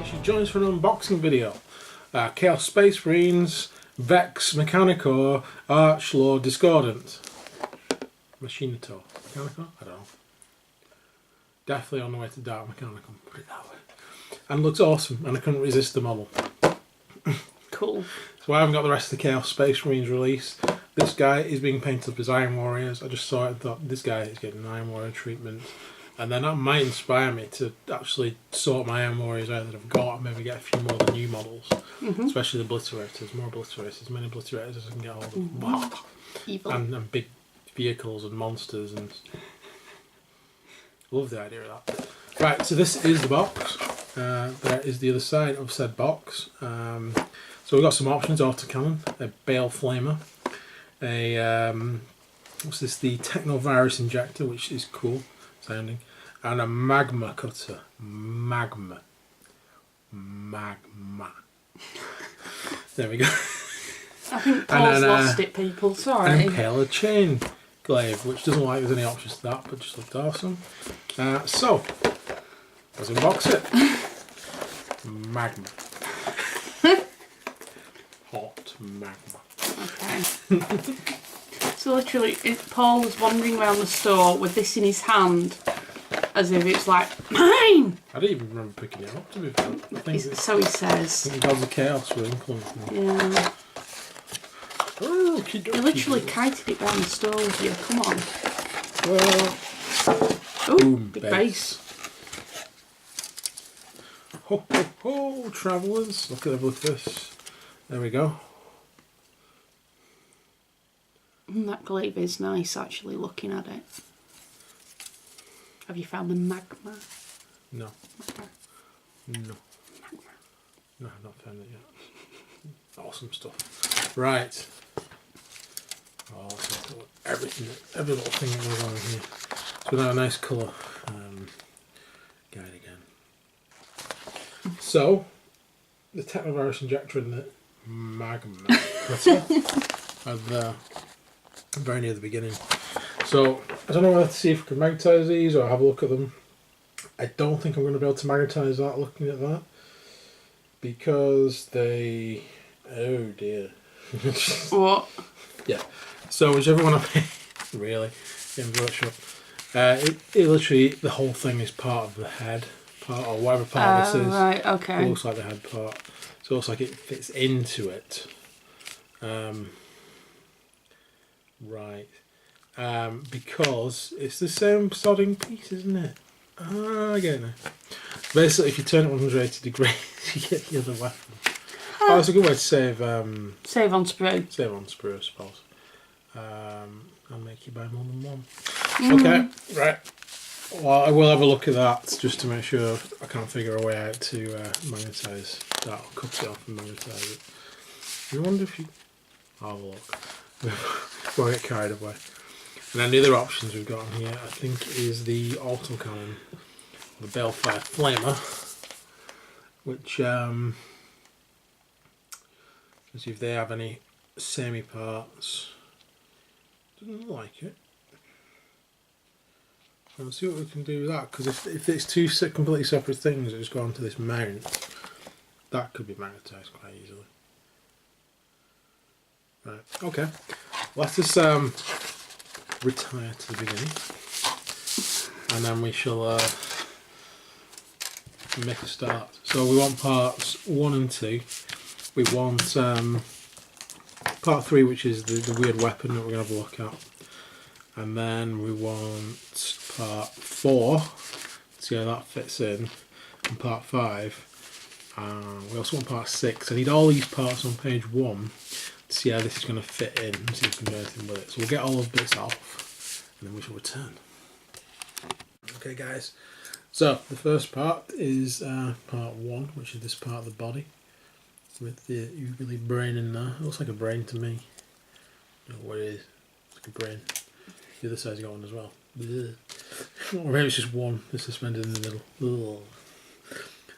She joins for an unboxing video. Chaos Space Marines, Vex, Machinator, Arch Lord Discordant. Machinator. Mechanical? I don't know. Definitely on the way to Dark Mechanical, put it that way. And looks awesome, and I couldn't resist the model. Cool. So I haven't got the rest of the Chaos Space Marines released. This guy is being painted up as Iron Warriors. I just saw it and thought, this guy is getting an Iron Warrior treatment. And then that might inspire me to actually sort my Iron Warriors out that I've got and maybe get a few more of the new models. Especially the Obliterators. More Obliterators. As many Obliterators as I can get hold of. Evil. And big vehicles and monsters. And love the idea of that. Right, so this is the box. There is the other side of said box. So we've got some options: autocannon, a bale flamer, a what's this? The technovirus injector, which is cool sounding, and a magma cutter. Magma. There we go. I think Paul's lost it, people. Sorry. An impaler chain glaive, which doesn't like there's any options to that, but just looked awesome. So let's unbox it. Magma. Hot magma. Okay. So literally, Paul was wandering around the store with this in his hand, as if it's like, mine! I didn't even remember picking it up, to be fair. So he says. I think the Gods of Chaos were influenced. Yeah. Oh, He literally kited it around the store with you. Come on. Well, Ooh, boom, big base. base. Ho, ho, ho, travellers. Look at this. There we go. That glaive is nice, actually, looking at it. Have you found the magma? No. Magma. No. No, I've not found it yet. Awesome stuff. Right. Oh, so everything, every little thing that goes on in here. So now a nice colour guide again. So, the technovirus injector and the magma cutter are there, very near the beginning. So, I don't know whether to see if we can magnetise these or have a look at them. I don't think I'm going to be able to magnetise that looking at that, because they... oh dear. What? Yeah. So whichever one I pick, really, in workshop, it literally, the whole thing is part of the head part, or whatever part this is. Right, okay. It looks like the head part. So it looks like it fits into it. Right. Because it's the same sodding piece, isn't it? Ah, I get it now. Basically, if you turn it 180 degrees, you get the other weapon. Oh, that's a good way to save... save on sprue. Save on sprue, I suppose. I'll make you buy more than one. Okay, right. Well, I will have a look at that just to make sure I can't figure a way out to magnetise that. I'll cut it off and magnetise it. I wonder if you... I'll have a look. Won't get carried away. And then the other options we've got on here, I think, is the autocannon, the Balefire Flamer, which, let's see if they have any semi parts. Doesn't look like it. So let's see what we can do with that, because if it's two completely separate things that just go onto this mount, that could be magnetised quite easily. Right, okay. Let's just retire to the beginning, and then we shall make a start. So we want parts 1 and 2. We want part 3, which is the weird weapon that we're going to have a look at, and then we want part 4 to see how that fits in, and part 5. We also want part 6. I need all these parts on page 1 to see how this is going to fit in and see if we can do anything with it. So we'll get all those bits off and then we shall return. Okay guys, so the first part is part 1, which is this part of the body with the usually brain in there. It looks like a brain to me. I don't know what it is. It's like a brain. The other side's got one as well. Or maybe it's just one that's suspended in the middle.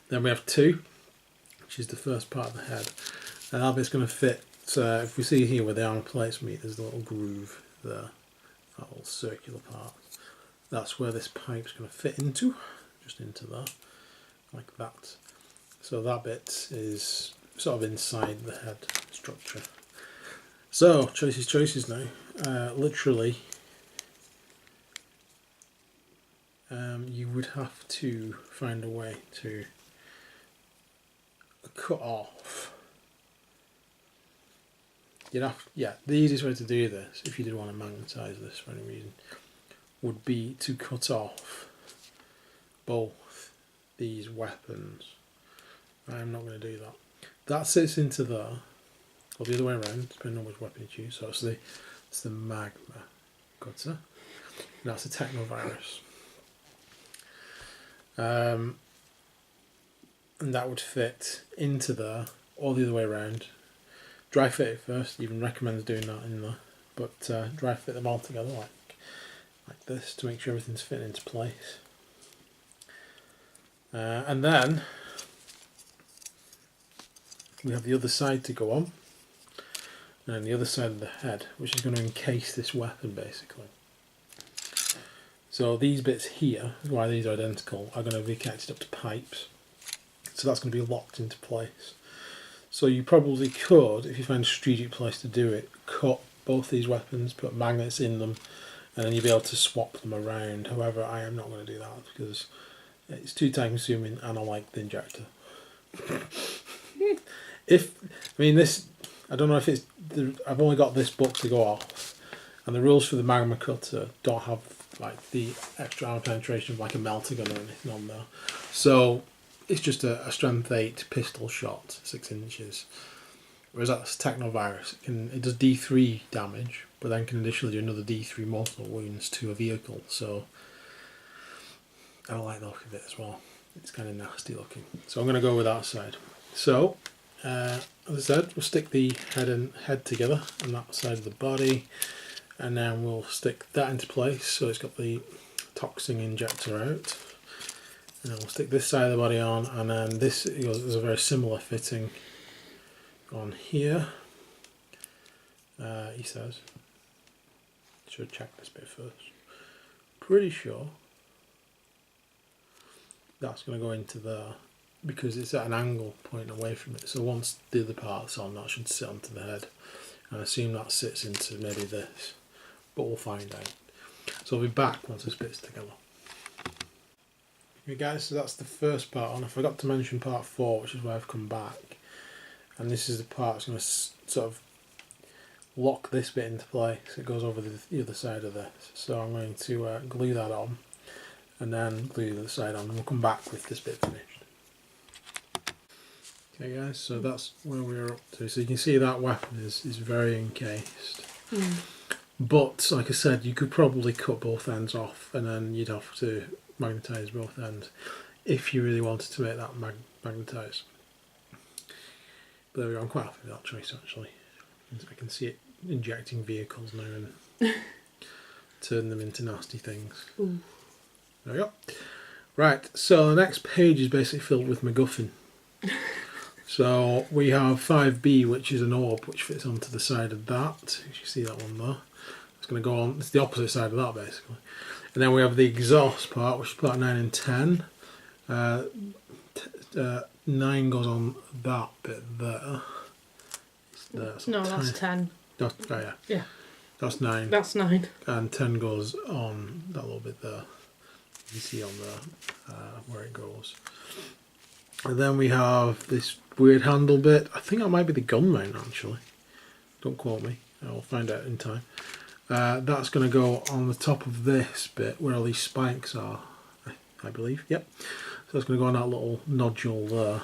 Then we have 2, which is the first part of the head. And that bit's going to fit. If we see here where the armor plates meet, there's a little groove there, that little circular part. That's where this pipe's going to fit into, just into there, like that. So that bit is sort of inside the head structure. So, choices now. Literally, you would have to find a way to cut off. The easiest way to do this, if you did want to magnetise this for any reason, would be to cut off both these weapons. I'm not going to do that. That sits into there, or the other way around, depending on which weapon you choose. So it's the magma cutter, and that's a technovirus. And that would fit into there, or the other way around. Dry fit it first, even recommends doing that in there, but dry fit them all together like this to make sure everything's fitting into place. And then we have the other side to go on, and the other side of the head, which is going to encase this weapon basically. So these bits here, why these are identical, are going to be connected up to pipes. So that's going to be locked into place. So you probably could, if you find a strategic place to do it, cut both these weapons, put magnets in them, and then you'll be able to swap them around. However, I am not going to do that because it's too time consuming and I like the injector. I don't know if it's, I've only got this book to go off, and the rules for the magma cutter don't have like the extra armor penetration of like a melter gun or anything on there. So it's just a strength 8 pistol shot, 6 inches. Whereas that's Technovirus. It does D3 damage, but then can additionally do another D3 mortal wounds to a vehicle. So I don't like the look of it as well. It's kind of nasty looking. So I'm going to go with that side. So as I said, we'll stick the head together on that side of the body, and then we'll stick that into place. So it's got the toxin injector out. And we'll stick this side of the body on, and then this is a very similar fitting on here. He says. Should check this bit first. Pretty sure that's going to go into there because it's at an angle pointing away from it. So once the other part's on, that should sit onto the head. And I assume that sits into maybe this, but we'll find out. So I'll be back once this bit's together. Okay guys, so that's the first part on. I forgot to mention part 4, which is why I've come back. And this is the part that's going to sort of lock this bit into place. It goes over the other side of this. So I'm going to glue that on, and then glue the other side on, and we'll come back with this bit finished. Okay guys, so that's where we're up to. So you can see that weapon is very encased. But like I said, you could probably cut both ends off, and then you'd have to magnetise both ends if you really wanted to make that magnetise. But there we go, I'm quite happy with that choice actually. I can see it injecting vehicles now and turn them into nasty things. Ooh. There we go. Right, so the next page is basically filled with MacGuffin. So we have 5B, which is an orb which fits onto the side of that. You see that one there. It's going to go on, it's the opposite side of that basically. And then we have the exhaust part, which is part 9 and 10. 9 goes on that bit there. No, that's 10. Oh yeah. Yeah. That's 9. That's 9. And 10 goes on that little bit there. You see on there where it goes. And then we have this weird handle bit. I think that might be the gun mount actually. Don't quote me. I'll find out in time. That's going to go on the top of this bit where all these spikes are, I believe. Yep. So that's going to go on that little nodule there.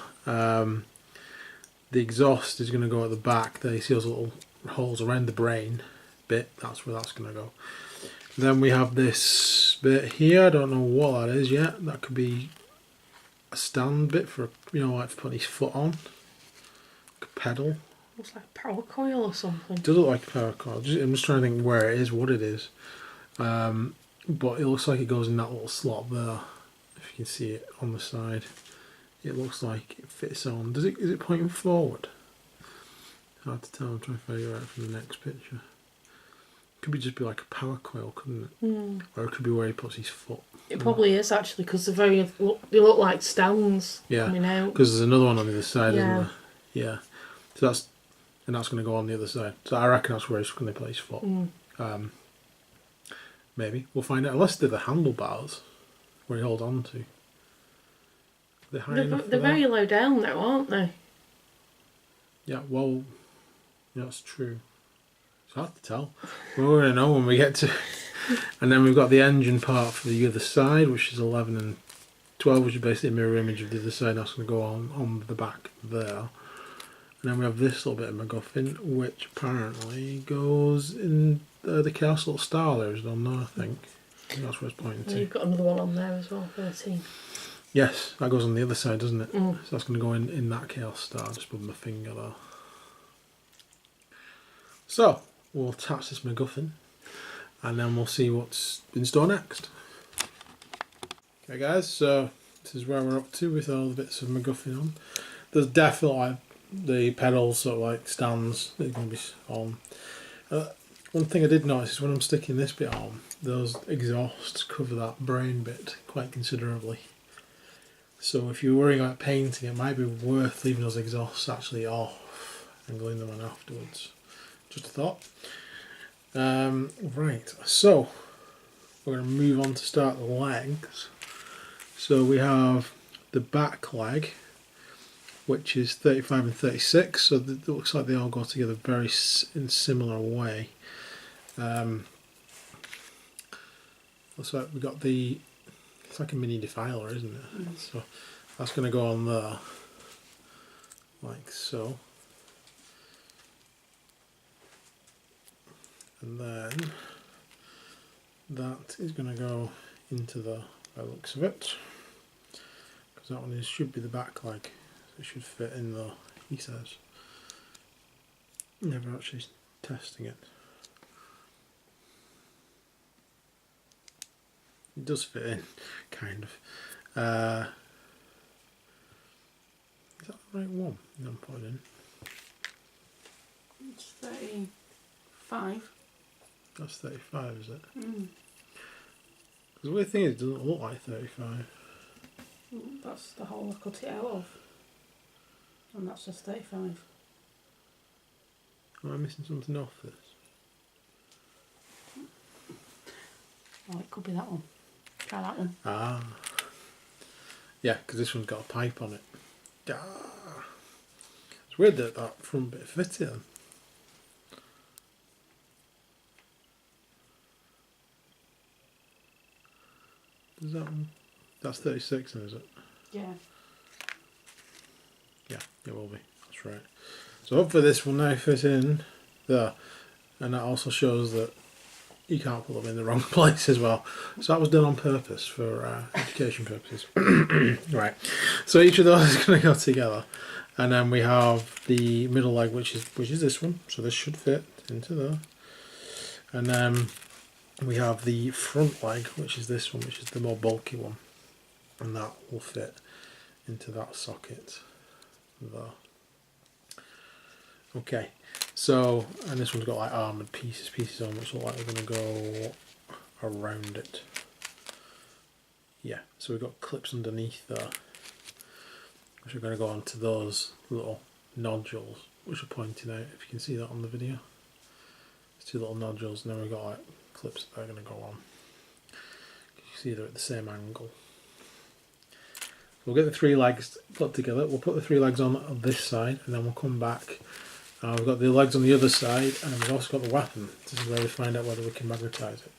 The exhaust is going to go at the back. There you see those little holes around the brain bit. That's where that's going to go. Then we have this bit here. I don't know what that is yet. That could be a stand bit for, you know, like putting his foot on. Like a pedal. Looks like a power coil or something. It does look like a power coil. I'm just trying to think where it is, what it is. But it looks like it goes in that little slot there. If you can see it on the side. It looks like it fits on. Is it pointing forward? Hard to tell, I'm trying to figure out from the next picture. Could be just be like a power coil, couldn't it? Or it could be where he puts his foot. It probably is actually, because they look like stones coming out. Because there's another one on the other side, isn't Yeah. there? Yeah. So that's going to go on the other side. So I reckon that's where he's going to put his foot. Maybe we'll find out. Unless they're the handlebars where he hold on to. They're high enough for They're that? very low down now, aren't they? Yeah. Well, yeah, that's true. It's hard to tell. We're going to know when we get to. And then we've got the engine part for the other side, which is 11 and 12, which is basically a mirror image of the other side. That's going to go on the back there. And then we have this little bit of MacGuffin, which apparently goes in the Chaos little star there is on there, I think. That's what it's pointing to. You've got another one on there as well, 13. Yes, that goes on the other side, doesn't it? So that's going to go in that Chaos star, just put my finger there. So, we'll attach this MacGuffin, and then we'll see what's in store next. Okay guys, so this is where we're up to with all the bits of MacGuffin on. There's definitely the pedals sort of like stands that are going to be on. One thing I did notice is when I'm sticking this bit on, those exhausts cover that brain bit quite considerably. So if you're worrying about painting, it might be worth leaving those exhausts actually off and gluing them on afterwards. Just a thought. Right, so we're going to move on to start the legs. So we have the back leg, which is 35 and 36, so it looks like they all go together very in a similar way. Looks like we've got it's like a mini defiler, isn't it? So that's going to go on there, like so. And then that is going to go into the looks of it, because that one should be the back leg, so it should fit in there, he says. Never actually testing it. It does fit in, kind of. Is that the right one I'm putting in? It's 35. That's 35, is it? Because the weird thing is, it doesn't look like 35. That's the hole I cut it out of. And that's just 35. Am I missing something off this? Oh, it could be that one. Try that one. Ah. Yeah, because this one's got a pipe on it. Ah. It's weird that that front bit fits in. Does that one? That's 36 then, is it? Yeah. Yeah, it will be. That's right. So hopefully this will now fit in there. And that also shows that you can't put them in the wrong place as well. So that was done on purpose for education purposes. Right. So each of those is going to go together. And then we have the middle leg, which is this one. So this should fit into there. And then we have the front leg, which is this one, which is the more bulky one. And that will fit into that socket there. Okay, so, and this one's got like armoured pieces on, which look like they're going to go around it. Yeah, so we've got clips underneath there, which are going to go onto those little nodules, which are pointing out, if you can see that on the video. There's two little nodules, and then we've got like clips that are going to go on. You can see they're at the same angle. We'll get the three legs put together. We'll put the three legs on this side, and then we'll come back. We've got the legs on the other side, and we've also got the weapon. This is where we find out whether we can magnetise it.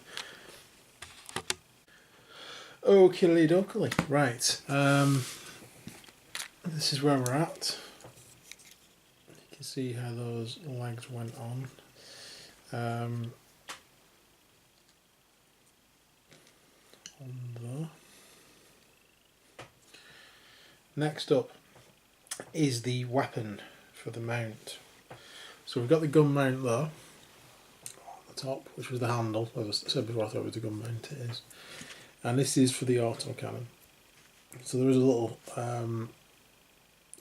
Okie dokie. Right. This is where we're at. You can see how those legs went on. On there. Next up is the weapon for the mount. So we've got the gun mount there on the top, which was the handle. As I said before, I thought it was the gun mount, it is. And this is for the autocannon. So there is a little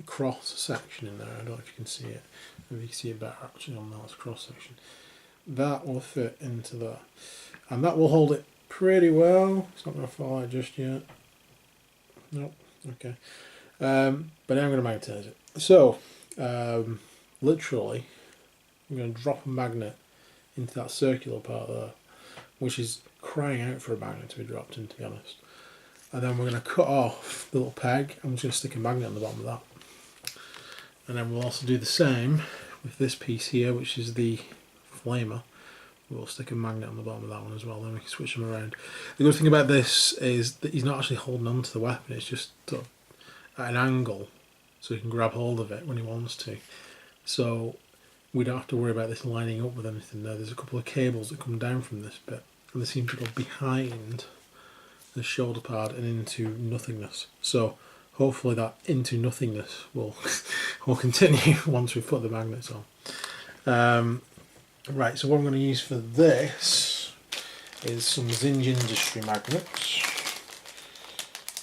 cross section in there. I don't know if you can see it. Maybe you can see it better actually on that cross section. that will fit into there. And that will hold it pretty well. It's not going to fall out just yet. Nope. Okay. But now I'm going to magnetize it. So, literally, I'm going to drop a magnet into that circular part there, which is crying out for a magnet to be dropped in, to be honest. And then we're going to cut off the little peg. I'm just going to stick a magnet on the bottom of that. And then we'll also do the same with this piece here, which is the flamer. We'll stick a magnet on the bottom of that one as well, then we can switch them around. The good thing about this is that he's not actually holding on to the weapon, it's just at an angle, so he can grab hold of it when he wants to. So we don't have to worry about this lining up with anything there. There's a couple of cables that come down from this bit, and they seem to go behind the shoulder pad and into nothingness. So hopefully that into nothingness will continue once we put the magnets on. Right, so what I'm going to use for this is some Zinj Industry magnets.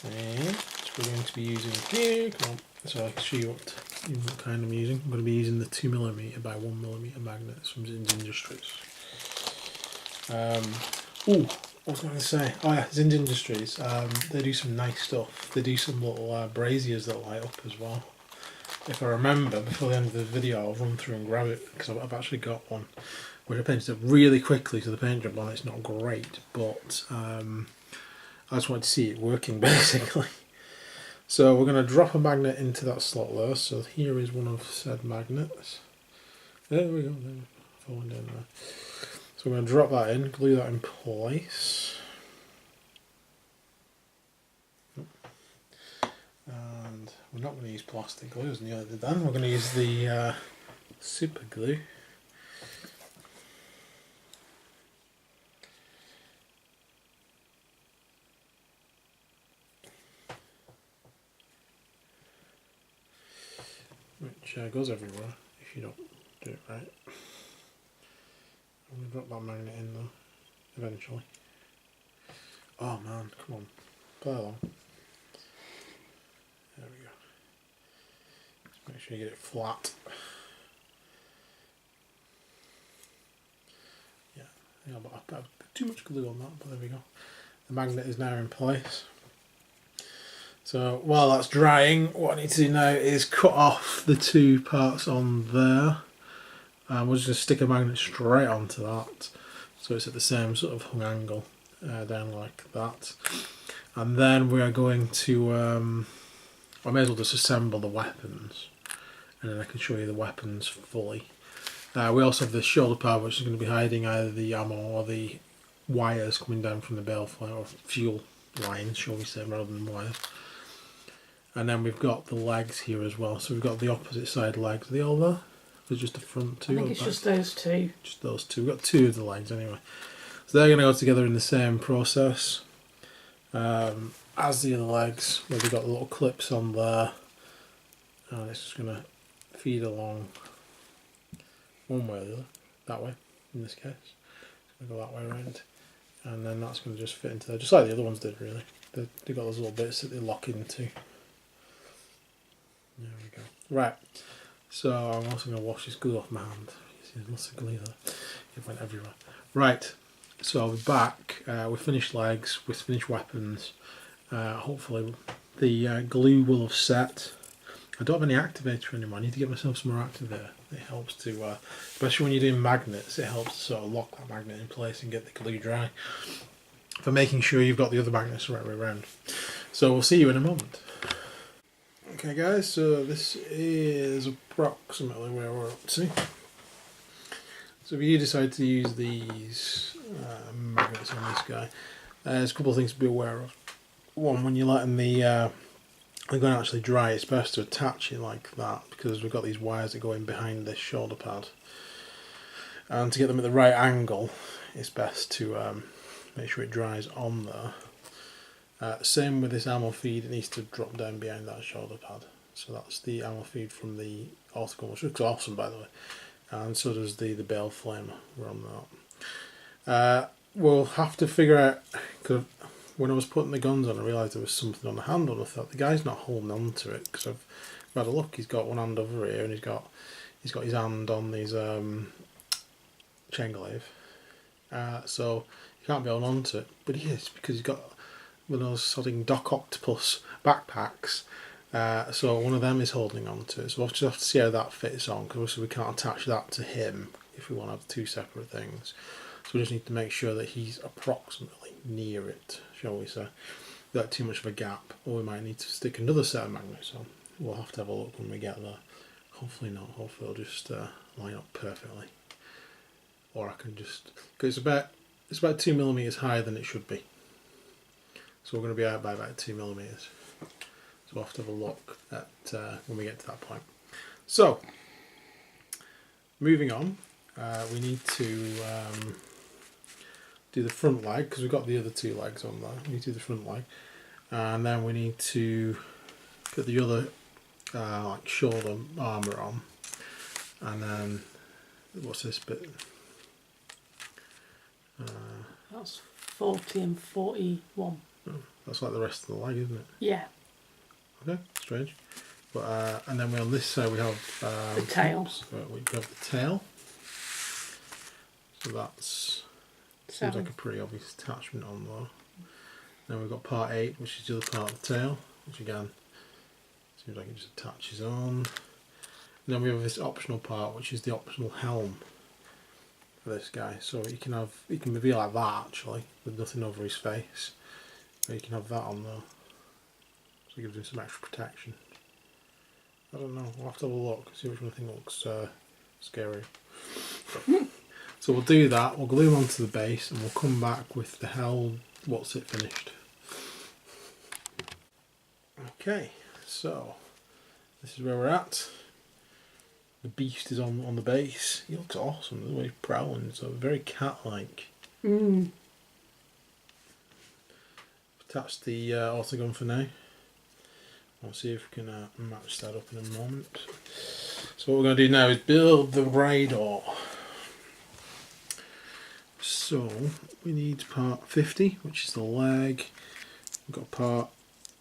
And we're going to be using here, come on, so I can show you what kind I'm using. I'm going to be using the 2mm by 1mm magnets from Zinj Industries. What was I going to say? Oh yeah, Zinj Industries, they do some nice stuff. They do some little braziers that light up as well. If I remember, before the end of the video, I'll run through and grab it, because I've actually got one, which I painted up really quickly, so the paint job on it's not great, but I just wanted to see it working, basically. So we're going to drop a magnet into that slot there, so here is one of said magnets. There we go, falling down there. So we're going to drop that in, glue that in place. And we're not going to use plastic glue as nearly did then. We're going to use the super glue. Which goes everywhere if you don't do it right. I'm going to drop that magnet in though, eventually. Oh man, come on, play along. There we go. Just make sure you get it flat. Yeah, but I put too much glue on that, but there we go. The magnet is now in place. So while that's drying, what I need to do now is cut off the two parts on there. We're just going to stick a magnet straight onto that, so it's at the same sort of hung angle, down like that. And then we are going to, I may as well just assemble the weapons, and then I can show you the weapons fully. We also have the shoulder pad, which is going to be hiding either the ammo or the wires coming down from the balefire, or fuel lines, shall we say, rather than wires. And then we've got the legs here as well. So we've got the opposite side legs. Are they all there? There's just the front two. I think it's just those two. Just those two. We've got two of the legs anyway. So they're going to go together in the same process as the other legs, where we've got the little clips on there. And it's just going to feed along one way or the other. That way, in this case. It's going to go that way around. And then that's going to just fit into there, just like the other ones did really. They've got those little bits that they lock into. There we go. Right, so I'm also going to wash this glue off my hand. You see there's lots of glue there. It went everywhere. Right, so we're back. We've finished legs, we've finished weapons. Hopefully the glue will have set. I don't have any activator anymore. I need to get myself some more activator. It helps to, especially when you're doing magnets, it helps to sort of lock that magnet in place and get the glue dry. For making sure you've got the other magnets the right way around. So we'll see you in a moment. Okay guys, so this is approximately where we're up to. So if you decide to use these magnets on this guy, there's a couple of things to be aware of. One, when you're letting they're going to actually dry, it's best to attach it like that, because we've got these wires that go in behind this shoulder pad. And to get them at the right angle, it's best to make sure it dries on there. Same with this ammo feed, it needs to drop down behind that shoulder pad. So that's the ammo feed from the Autogun, which looks awesome by the way. And so does the bale flamer. We're on that. We'll have to figure out, because when I was putting the guns on I realised there was something on the handle, and I thought the guy's not holding on to it, because I've had a look, he's got one hand over here and he's got his hand on these chain glaive, so he can't be on onto it, but he is, because he's got one of those sodding Doc Octopus backpacks. So one of them is holding on to it. So we'll just have to see how that fits on, because obviously we can't attach that to him if we want to have two separate things. So we just need to make sure that he's approximately near it, shall we say, without too much of a gap. Or we might need to stick another set of magnets on. We'll have to have a look when we get there. Hopefully not. Hopefully it'll just line up perfectly. Or I can just, because it's about 2mm higher than it should be. So we're going to be out by about 2mm. So we'll have to have a look at when we get to that point. So, moving on, we need to do the front leg, because we've got the other two legs on there. We need to do the front leg. And then we need to put the other like shoulder armour on. And then, what's this bit? That's 40 and 41. Oh, that's like the rest of the leg, isn't it? Yeah. Okay, strange. But and then on this side we have the tail. We have the tail. So that's seems like a pretty obvious attachment on there. Then we've got part 8, which is the other part of the tail, which again seems like it just attaches on. And then we have this optional part, which is the optional helm for this guy. So he can be like that actually, with nothing over his face. Or you can have that on there. So it gives him some extra protection. I don't know, we'll have to have a look, see which one I think looks scary. So we'll do that, we'll glue him onto the base, and we'll come back with the helm once it's finished. Okay, so this is where we're at. The beast is on the base. He looks awesome, the way he's prowling, so very cat-like. Attach the autogun for now. I'll see if we can match that up in a moment. So what we're going to do now is build the radar. So we need part 50, which is the leg. We've got part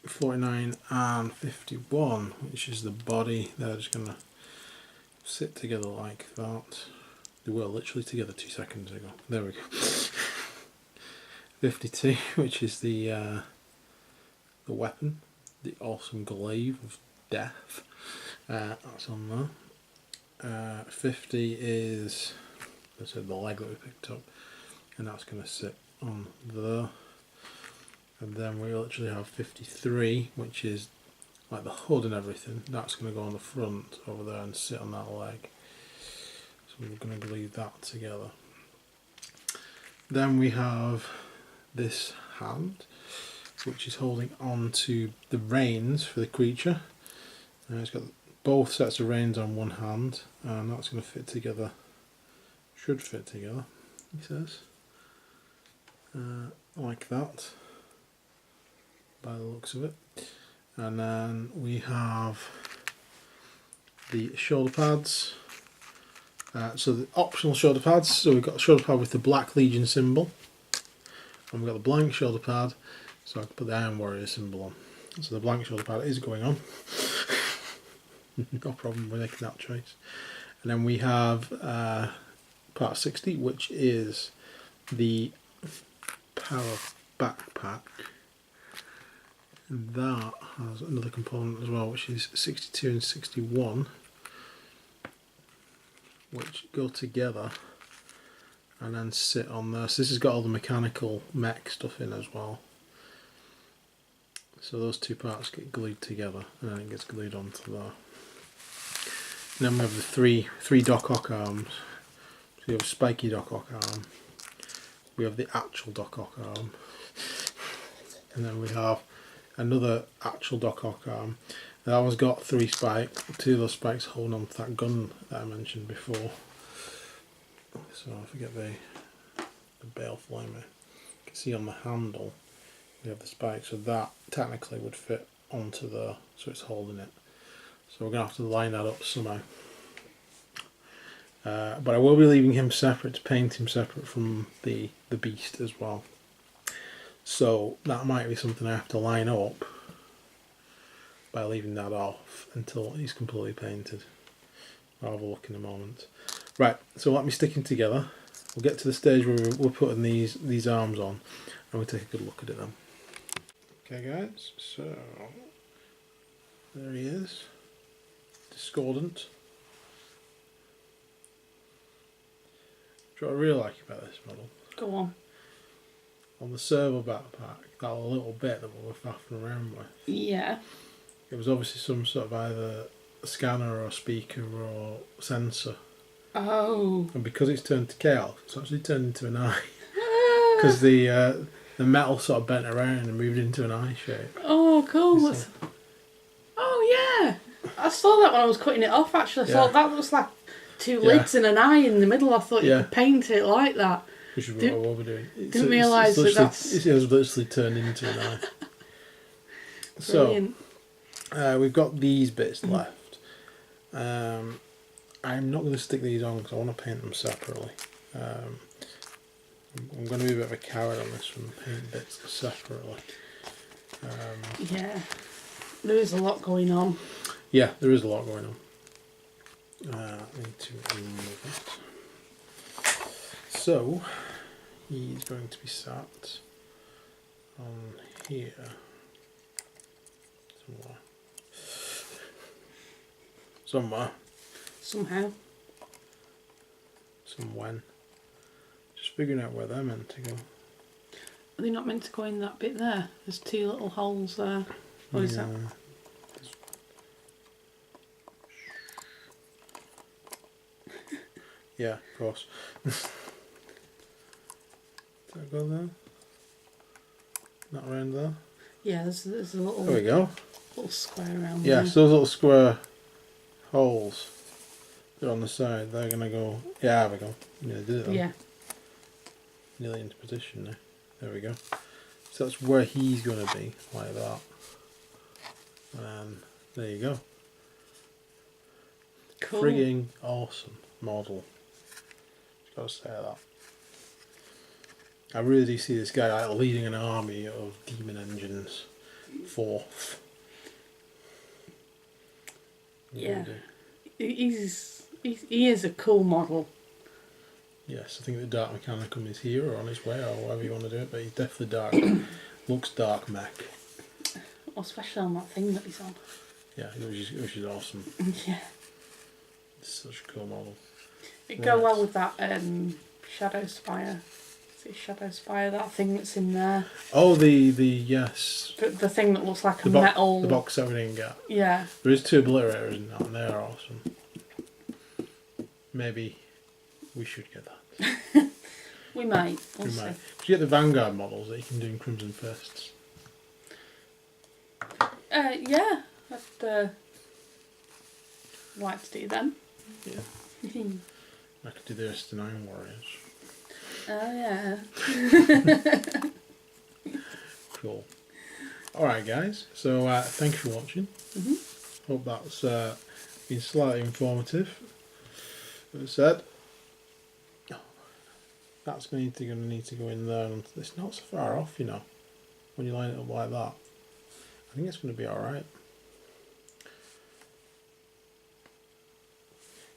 49 and 51, which is the body. They're just going to sit together like that. They were literally together 2 seconds ago. There we go. 52, which is the weapon. The awesome glaive of death. That's on there. 50 is, I said, the leg that we picked up, and that's going to sit on there. And then we literally have 53, which is like the hood and everything. That's going to go on the front over there and sit on that leg. So we're going to glue that together. Then we have this hand, which is holding on to the reins for the creature. It's got both sets of reins on one hand, and that's going to fit together, should fit together, he says, like that, by the looks of it. And then we have the shoulder pads. So the optional shoulder pads, so we've got a shoulder pad with the Black Legion symbol, and we've got the blank shoulder pad, so I can put the Iron Warrior symbol on. So the blank shoulder pad is going on. No problem with making that choice. And then we have part 60, which is the power backpack. And that has another component as well, which is 62 and 61, which go together and then sit on there. So this has got all the mechanical mech stuff in as well. So those two parts get glued together, and then it gets glued onto there. And then we have the three Doc Ock arms. So we have a spiky Doc Ock arm. We have the actual Doc Ock arm. And then we have another actual Doc Ock arm. That one's got 3 spikes. 2 of those spikes holding on to that gun that I mentioned before. So I forget the bale flamer. You can see on the handle we have the spike, so that technically would fit onto there, so it's holding it. So we're going to have to line that up somehow. But I will be leaving him separate to paint him separate from the beast as well. So that might be something I have to line up by leaving that off until he's completely painted. I'll have a look in a moment. Right, so let me stick him together we'll get to the stage where we're putting these arms on, and we'll take a good look at it then. Okay guys, so there he is, Discordant. What I really like about this model, Go on the servo backpack, that little bit that we were faffing around with, yeah, it was obviously some sort of either a scanner or a speaker or sensor. oh, And because it's turned to chaos, it's actually turned into an eye. Because the metal sort of bent around and moved into an eye shape. oh cool. Oh yeah, I saw that when I was cutting it off actually. I thought that looks like two lids and an eye in the middle. I thought you could paint it like that. Which is what I will be doing. Didn't realise that that's... It has literally turned into an eye. So, we've got these bits left. I'm not going to stick these on because I want to paint them separately. I'm going to be a bit of a coward on this one, paint bits separately. Yeah, there is a lot going on. Yeah, there is a lot going on. I need to remove it. So, he's going to be sat on here somewhere. Somehow. Somewhen. Just figuring out where they're meant to go. Are they not meant to go in that bit there? There's two little holes there. What is that? Yeah, of course. Does that go there? Not around there? Yeah, there's a little... There we go. Little square around there. there. So those little square holes that are on the side, they're going to go... Yeah, there we go. Nearly did it then. Yeah. Nearly into position now. There we go. So that's where he's going to be, like that. And there you go. Cool. Frigging awesome model. Just got to say that. I really do see this guy like leading an army of demon engines forth. Yeah. He is a cool model. Yes, I think the Dark Mechanicum is here or on its way or whatever you want to do it, but he's definitely dark. Looks dark mech. Well, especially on that thing that he's on. Yeah, which is awesome. Yeah. It's such a cool model. It'd go well with that Shadow Spire. Is it Shadow Spire, that thing that's in there? Oh, yes. The thing that looks like a metal... The box that we didn't get. Yeah. There is two obliterators in that and they're awesome. Maybe we should get that. We might. We'll see. Might. You get the Vanguard models that you can do in Crimson Fists. Yeah. I'd like to do them. Yeah. I could do the S9 Warriors. Oh yeah. Cool. Alright guys, so thank you for watching. Hope that's been slightly informative. As I said, that's going to need to go in there, and it's not so far off, you know, when you line it up like that. I think it's going to be alright.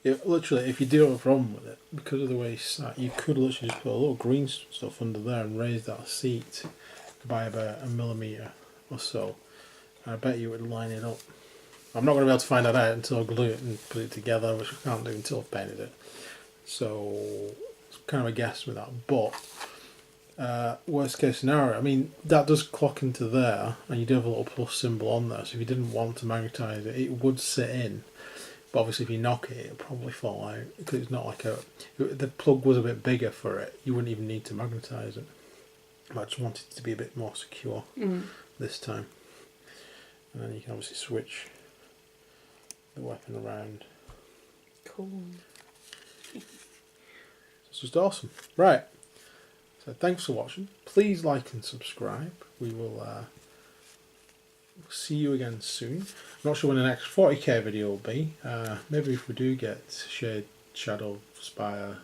Yeah, literally, if you do have a problem with it, because of the way it's sat, you could literally just put a little green stuff under there and raise that seat by about 1 millimetre or so. And I bet you it would line it up. I'm not going to be able to find that out until I glue it and put it together, which I can't do until I've painted it. So, it's kind of a guess with that. But, worst case scenario, I mean, that does clock into there, and you do have a little plus symbol on there, so if you didn't want to magnetise it, it would sit in. But obviously if you knock it, it'll probably fall out, because it's not like the plug was a bit bigger for it, you wouldn't even need to magnetise it. I just wanted it to be a bit more secure this time. And then you can obviously switch the weapon around. Cool. It's just awesome. Right, so thanks for watching. Please like and subscribe. We will see you again soon. I'm not sure when the next 40k video will be. Maybe if we do get Shadow Spire,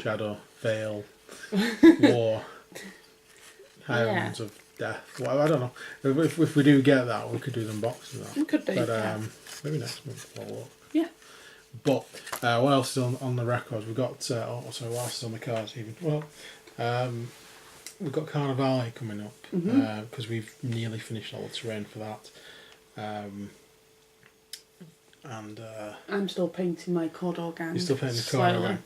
Shadow Veil, War, Hounds of Death. Well, I don't know. If we do get that, we could do the unboxing of that. We could do. But maybe next month. We'll look. Yeah. But what else is on the records? We've got what else is on the cards even? Well, we've got Carnivale coming up because we've nearly finished all the terrain for that. I'm still painting my Cawdor gang. You're still painting the Cawdor gang.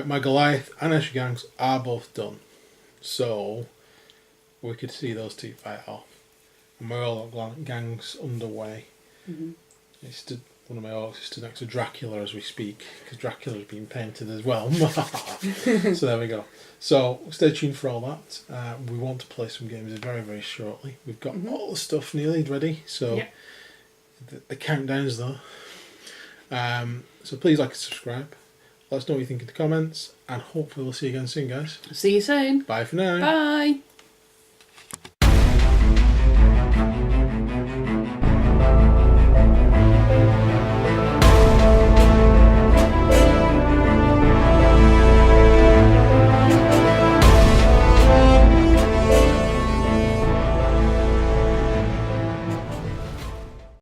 My Goliath and Escher gangs are both done, so we could see those two fight off. And my Orlok gang's underway. One of my orcs is stood next to Dracula as we speak, because Dracula's been painted as well. So there we go. So stay tuned for all that. We want to play some games very, very shortly. We've got all the stuff nearly ready, so the countdown's there. So please like and subscribe. Let us know what you think in the comments, and hopefully we'll see you again soon, guys. See you soon. Bye for now. Bye.